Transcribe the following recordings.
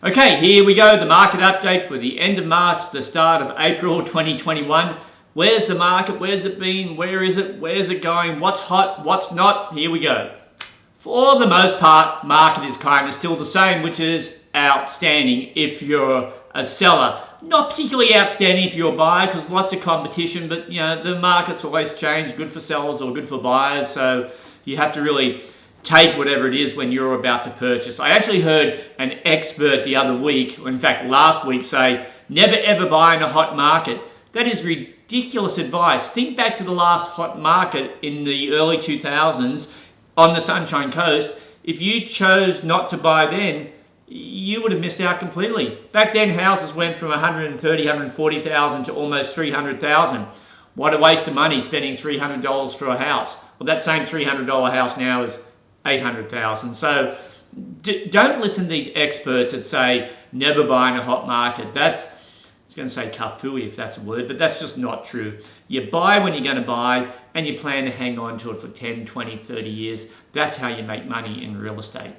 Okay, here we go, the market update for the end of March, the start of April 2021. Where's the market? Where's it been? Where is it? Where's it going? What's hot? What's not? Here we go. For the most part, market is kind of still the same, which is outstanding if you're a seller. Not particularly outstanding if you're a buyer because lots of competition, but you know, the market's always changed, good for sellers or good for buyers, so you have to really take whatever it is when you're about to purchase. I actually heard an expert the other week, or in fact last week, say, never ever buy in a hot market. That is ridiculous advice. Think back to the last hot market in the early 2000s on the Sunshine Coast. If you chose not to buy then, you would have missed out completely. Back then, houses went from 130,000, 140,000 to almost 300,000. What a waste of money spending $300 for a house. Well, that same $300 house now is 800,000. So don't listen to these experts that say never buy in a hot market. I was going to say kafui if that's a word, but that's just not true. You buy when you're going to buy and you plan to hang on to it for 10, 20, 30 years. That's how you make money in real estate.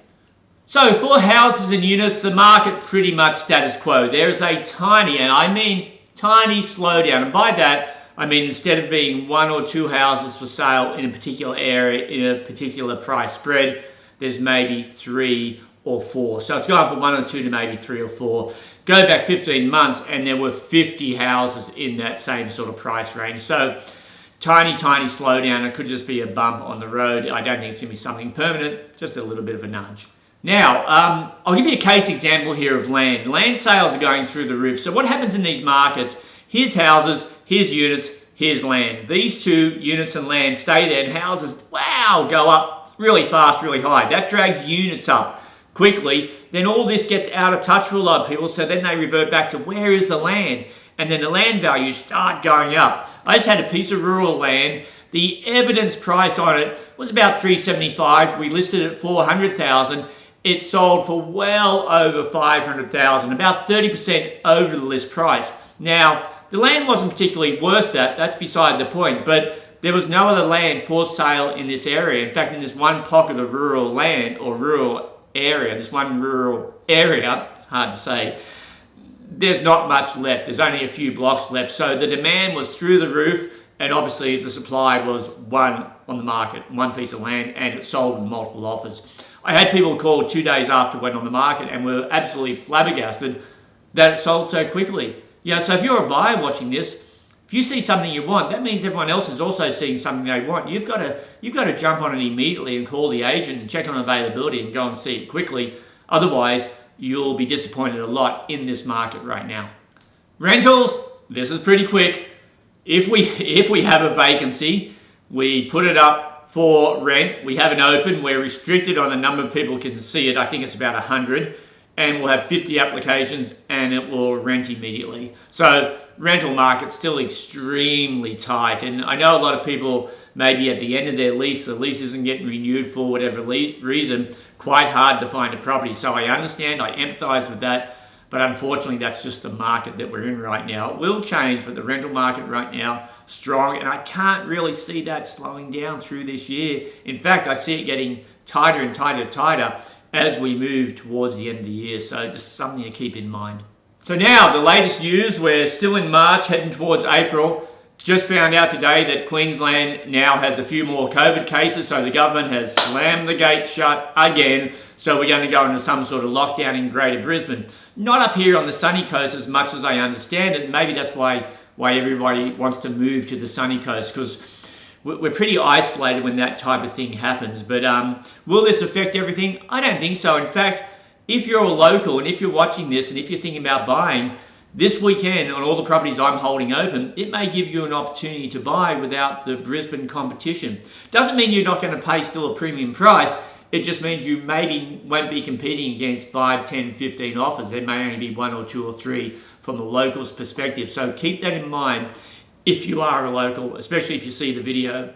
So for houses and units, the market pretty much status quo. There is a tiny, and I mean tiny slowdown. And by that, I mean, instead of being one or two houses for sale in a particular area, in a particular price spread, there's maybe 3 or 4. So it's gone from 1 or 2 to maybe 3 or 4. Go back 15 months and there were 50 houses in that same sort of price range. So tiny slowdown. It could just be a bump on the road. I don't think it's going to be something permanent, just a little bit of a nudge. Now, I'll give you a case example here of land. Land sales are going through the roof. So what happens in these markets? Here's houses, here's units, here's land. These two, units and land, stay there, and houses, wow, go up really fast, really high. That drags units up quickly. Then all this gets out of touch for a lot of people, so then they revert back to where is the land? And then the land values start going up. I just had a piece of rural land. The evidence price on it was about $375. We listed it at $400,000. It sold for well over $500,000, about 30% over the list price. Now, the land wasn't particularly worth that, that's beside the point, but there was no other land for sale in this area. In fact, in this one pocket of rural land, or rural area, this one rural area, it's hard to say, there's not much left. There's only a few blocks left. So the demand was through the roof, and obviously the supply was one on the market, one piece of land, and it sold with multiple offers. I had people call 2 days after it went on the market and were absolutely flabbergasted that it sold so quickly. Yeah, so if you're a buyer watching this, if you see something you want, that means everyone else is also seeing something they want. You've got to jump on it immediately and call the agent and check on availability and go and see it quickly. Otherwise, you'll be disappointed a lot in this market right now. Rentals, this is pretty quick. If we have a vacancy, we put it up for rent. We have an open. We're restricted on the number of people can see it. I think it's about 100. And we'll have 50 applications and it will rent immediately. So rental market's still extremely tight. And I know a lot of people maybe at the end of their lease, the lease isn't getting renewed for whatever reason, quite hard to find a property. So I understand, I empathize with that. But unfortunately, that's just the market that we're in right now. It will change, but the rental market right now, strong. And I can't really see that slowing down through this year. In fact, I see it getting tighter and tighter as we move towards the end of the year. So just something to keep in mind. So now the latest news, we're still in March, heading towards April. Just found out today that Queensland now has a few more COVID cases, so the government has slammed the gates shut again. So we're going to go into some sort of lockdown in Greater Brisbane. Not up here on the sunny coast as much as I understand it. Maybe that's why everybody wants to move to the sunny coast, because we're pretty isolated when that type of thing happens. But will this affect everything? I don't think so. In fact, if you're a local and if you're watching this and if you're thinking about buying, this weekend on all the properties I'm holding open, it may give you an opportunity to buy without the Brisbane competition. Doesn't mean you're not going to pay still a premium price. It just means you maybe won't be competing against 5, 10, 15 offers. There may only be 1 or 2 or 3 from the locals' perspective. So keep that in mind if you are a local, especially if you see the video.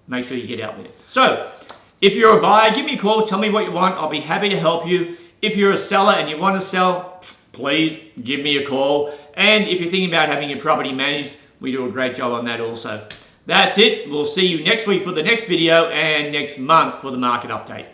Make sure you get out there. So if you're a buyer, give me a call. Tell me what you want. I'll be happy to help you. If you're a seller and you want to sell, please give me a call. And if you're thinking about having your property managed, we do a great job on that also. That's it. We'll see you next week for the next video and next month for the market update.